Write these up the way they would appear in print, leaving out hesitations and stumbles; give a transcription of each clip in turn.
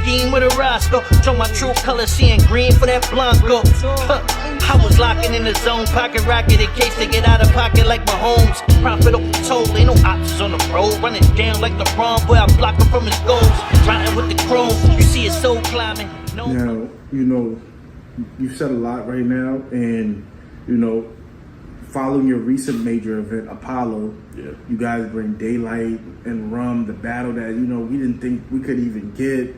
scheme with a Roscoe. Show my true colors, seeing green for that Blanco. I was locking in the zone, pocket rocket in case they get out of pocket like Mahomes. Profit over toll, ain't no options on the road. Running down like LeBron, boy, I block him from his goals. Riding with the chrome, you see his soul climbing. No. Now, you know, you said a lot right now, and, you know, following your recent major event, Apollo, you guys bring Daylight and Rum, the battle that, you know, we didn't think we could even get.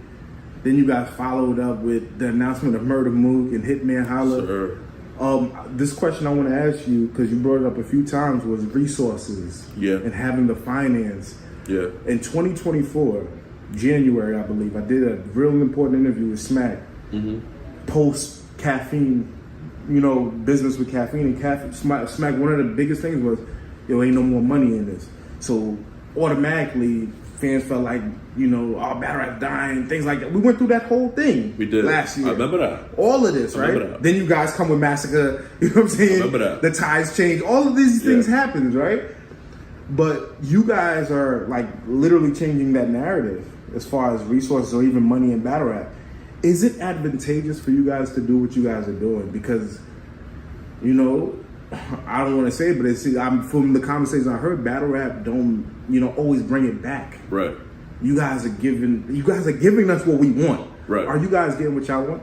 Then you guys followed up with the announcement of Murder Mook and Hitman Holla. Sure. This question I want to ask you, because you brought it up a few times, was resources and having the finance. Yeah. In 2024, January, I believe, I did a real important interview with Smack, post caffeine, you know, business with caffeine. And Smack, one of the biggest things was, yo, ain't no more money in this. So automatically, fans felt like, you know, our battle rap dying, things like that. We went through that whole thing. We did last year. I remember that. All of this, right? Then you guys come with Massacre. You know what I'm saying? I remember that. The tides change. All of these things happen, right? But you guys are like literally changing that narrative as far as resources or even money in battle rap. Is it advantageous for you guys to do what you guys are doing? Because, you know, I don't want to say it, but I'm from the conversation I heard, battle rap don't, you know, always bring it back. Right. You guys are giving us what we want. Right. Are you guys getting what y'all want?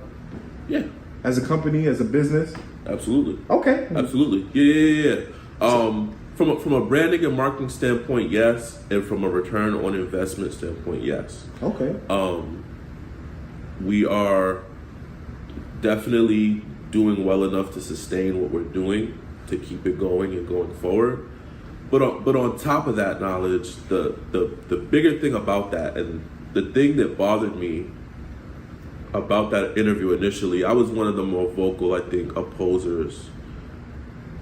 Yeah. As a company, as a business? Absolutely. Okay. Absolutely. Yeah. From a branding and marketing standpoint, yes, and from a return on investment standpoint, yes. Okay. We are definitely doing well enough to sustain what we're doing, to keep it going and going forward. But on top of that knowledge, the bigger thing about that, and the thing that bothered me about that interview initially, I was one of the more vocal, I think, opposers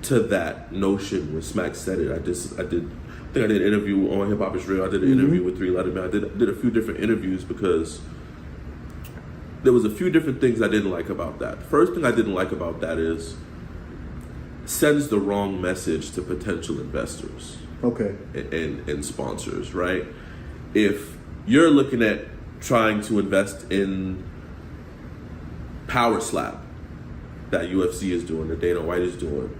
to that notion when Smack said it. I think I did an interview on Hip Hop Is Real. I did an interview with 3 Letterman. I did a few different interviews because there was a few different things I didn't like about that. The first thing I didn't like about that is sends the wrong message to potential investors. Okay. And sponsors, right? If you're looking at trying to invest in Power Slap that UFC is doing, that Dana White is doing,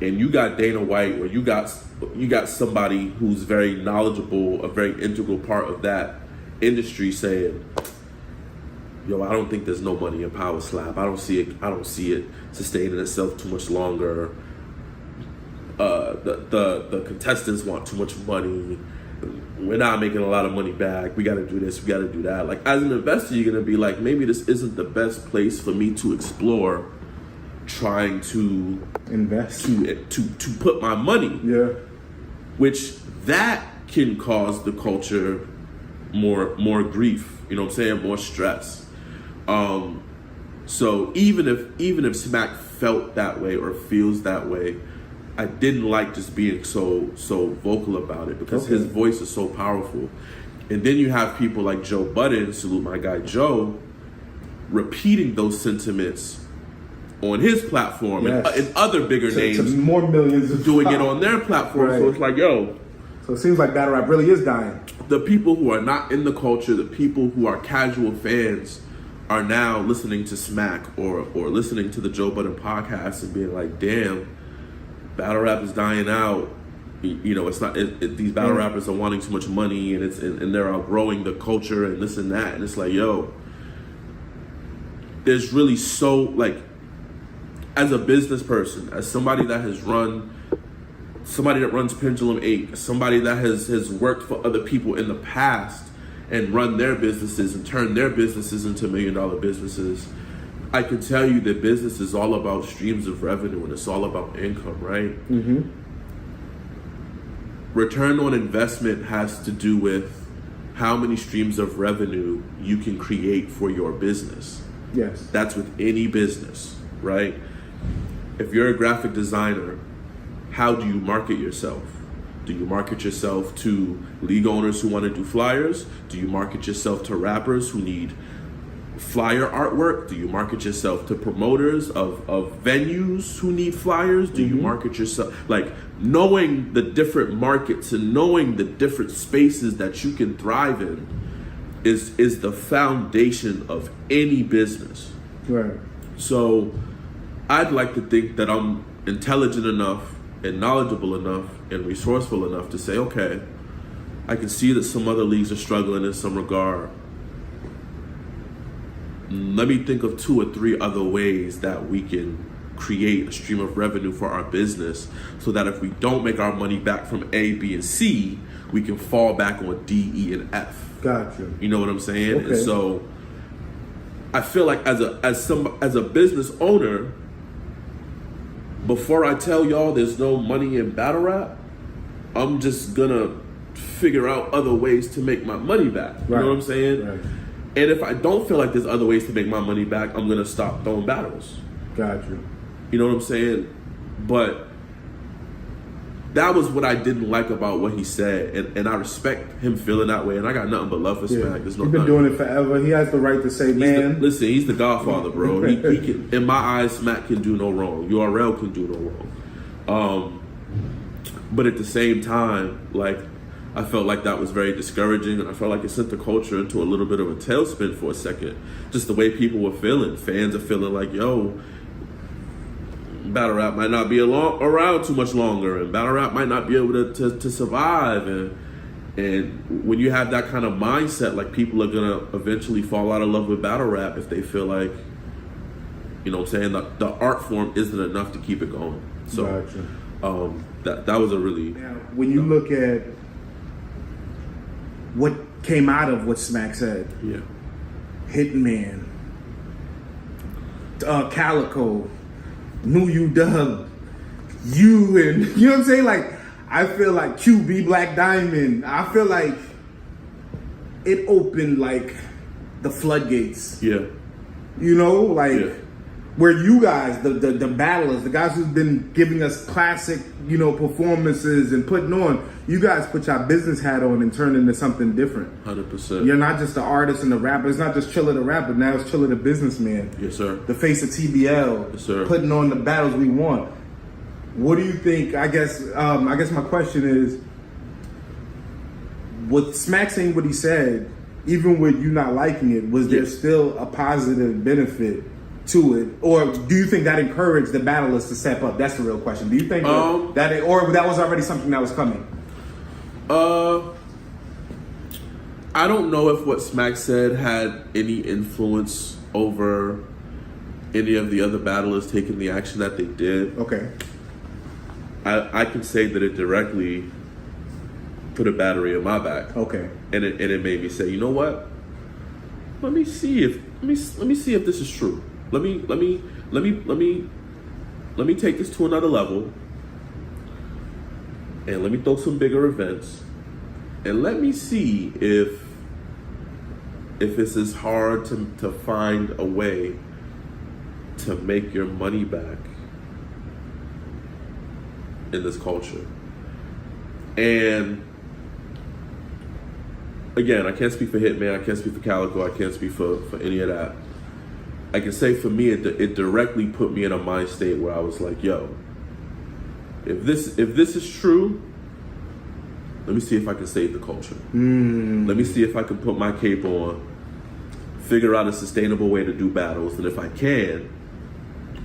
and you got Dana White or you got somebody who's very knowledgeable, a very integral part of that industry saying, yo, I don't think there's no money in Power Slap. I don't see it sustaining itself too much longer. The contestants want too much money. We're not making a lot of money back. We got to do this. We got to do that. Like, as an investor, you're gonna be like, maybe this isn't the best place for me to explore trying to invest, to put my money. Yeah. Which that can cause the culture more grief. You know what I'm saying? More stress. So even if Smack felt that way or feels that way, I didn't like just being so vocal about it because his voice is so powerful. And then you have people like Joe Budden, salute my guy Joe, repeating those sentiments on his platform and other bigger names, to more millions of doing it on their platform. So it's like, yo. So it seems like battle rap really is dying. The people who are not in the culture, the people who are casual fans, are now listening to Smack or listening to the Joe Budden podcast and being like, damn, battle rap is dying out. You know, it's not. These battle rappers are wanting too much money, and they're outgrowing the culture and this and that. And it's like, yo, there's really so, like, as a business person, as somebody that runs Pendulum 8, somebody that has worked for other people in the past and run their businesses and turn their businesses into $1 million businesses, I can tell you that business is all about streams of revenue and it's all about income, right? Mm-hmm. Return on investment has to do with how many streams of revenue you can create for your business. Yes. That's with any business, right? If you're a graphic designer, how do you market yourself? Do you market yourself to league owners who want to do flyers? Do you market yourself to rappers who need flyer artwork? Do you market yourself to promoters of venues who need flyers? Do you market yourself, like, knowing the different markets and knowing the different spaces that you can thrive in is the foundation of any business. Right. So I'd like to think that I'm intelligent enough and knowledgeable enough and resourceful enough to say, okay, I can see that some other leagues are struggling in some regard. Let me think of 2 or 3 other ways that we can create a stream of revenue for our business so that if we don't make our money back from A, B, and C, we can fall back on D, E, and F. Gotcha. You know what I'm saying? Okay. And so I feel like as a business owner, before I tell y'all there's no money in battle rap, I'm just gonna figure out other ways to make my money back. You know what I'm saying? Right. And if I don't feel like there's other ways to make my money back, I'm gonna stop throwing battles. Gotcha. You know what I'm saying? But that was what I didn't like about what he said, and I respect him feeling that way, and I got nothing but love for Smack. There's no He's been doing it forever. He has the right to say, man. He's the Godfather, bro. he can, in my eyes, Smack can do no wrong. URL can do no wrong. But at the same time, like, I felt like that was very discouraging, and I felt like it sent the culture into a little bit of a tailspin for a second. Just the way people were feeling. Fans are feeling like, yo, battle rap might not be around too much longer, and battle rap might not be able to survive. And when you have that kind of mindset, like, people are gonna eventually fall out of love with battle rap if they feel like, you know what I'm saying, the art form isn't enough to keep it going. So Gotcha. that was a really... Now, when you look at what came out of what Smack said, Yeah. Hitman, Calico, New UW, you, and you know what I'm saying? Like, I feel like QB Black Diamond, I feel like it opened like the floodgates. Yeah. You know, like Yeah. where you guys, the battlers, the guys who've been giving us classic, you know, performances and putting on, you guys put your business hat on and turned into something different. 100%. You're not just the artist and the rapper. It's not just Chilla the rapper. Now it's Chilla the businessman. Yes, sir. The face of TBL. Yes, sir. Putting on the battles we want. What do you think? I guess my question is, with Smack saying what he said, even with you not liking it, was there still a positive benefit to it, or do you think that encouraged the battlers to step up? That's the real question. Do you think or that was already something that was coming? I don't know if what Smack said had any influence over any of the other battlers taking the action that they did. Okay. I can say that it directly put a battery in my back. Okay. And it made me say, you know what? Let me see if this is true. Let me take this to another level, and let me throw some bigger events, and let me see if it's as hard to find a way to make your money back in this culture. And again, I can't speak for Hitman, I can't speak for Calico, I can't speak for any of that. I can say for me, it directly put me in a mind state where I was like, yo, if this is true, let me see if I can save the culture. Let me see if I can put my cape on, figure out a sustainable way to do battles, and if I can,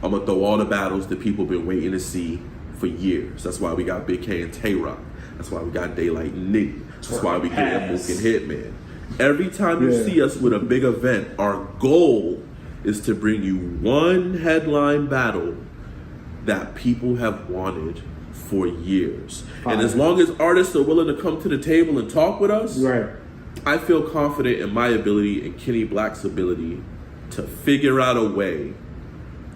I'm gonna throw all the battles that people been waiting to see for years. That's why we got Big K and Tay-Rock. That's why we got Daylight and Nitty. That's why we get Mook and Hitman. Every time you see us with a big event, our goal is to bring you one headline battle that people have wanted for years. And as long as artists are willing to come to the table and talk with us, I feel confident in my ability and Kenny Black's ability to figure out a way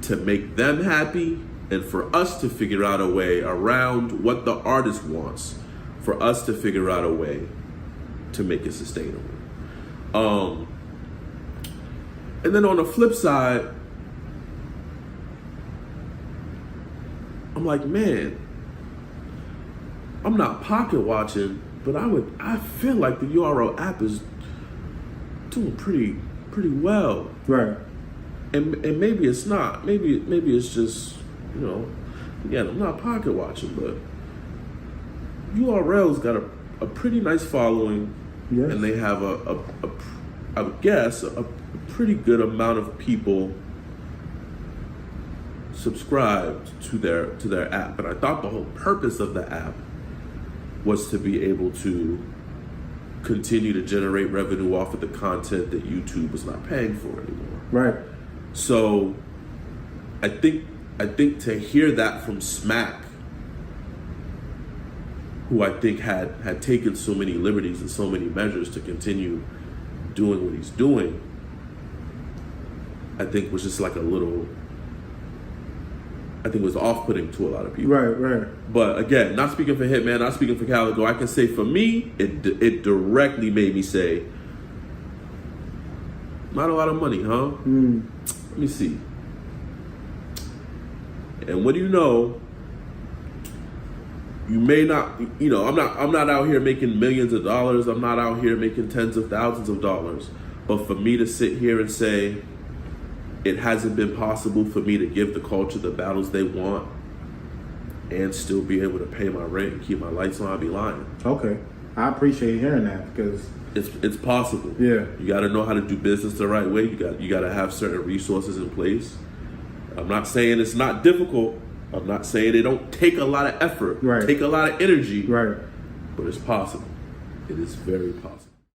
to make them happy, and for us to figure out a way around what the artist wants, for us to figure out a way to make it sustainable. And then on the flip side, I'm like, man, I'm not pocket watching, but I feel like the URL app is doing pretty well. Right. And maybe it's not. Maybe it's just, you know, again, I'm not pocket watching, but URL's got a pretty nice following, and they have a I would guess, a pretty good amount of people subscribed to their app. And I thought the whole purpose of the app was to be able to continue to generate revenue off of the content that YouTube was not paying for anymore. Right. So I think to hear that from Smack, who I think had taken so many liberties and so many measures to continue doing what he's doing, I think was just like a little, I think it was off-putting to a lot of people. Right. But again, not speaking for Hitman, not speaking for Calico, I can say for me, it directly made me say, not a lot of money, huh? Let me see. And what do you know? You may not, I'm not out here making millions of dollars. I'm not out here making tens of thousands of dollars. But for me to sit here and say, it hasn't been possible for me to give the culture the battles they want and still be able to pay my rent and keep my lights on, I'd be lying. Okay. I appreciate hearing that because it's possible. Yeah. You got to know how to do business the right way. You got to have certain resources in place. I'm not saying it's not difficult. I'm not saying it don't take a lot of effort, right, take a lot of energy, right, but it's possible. It is very possible.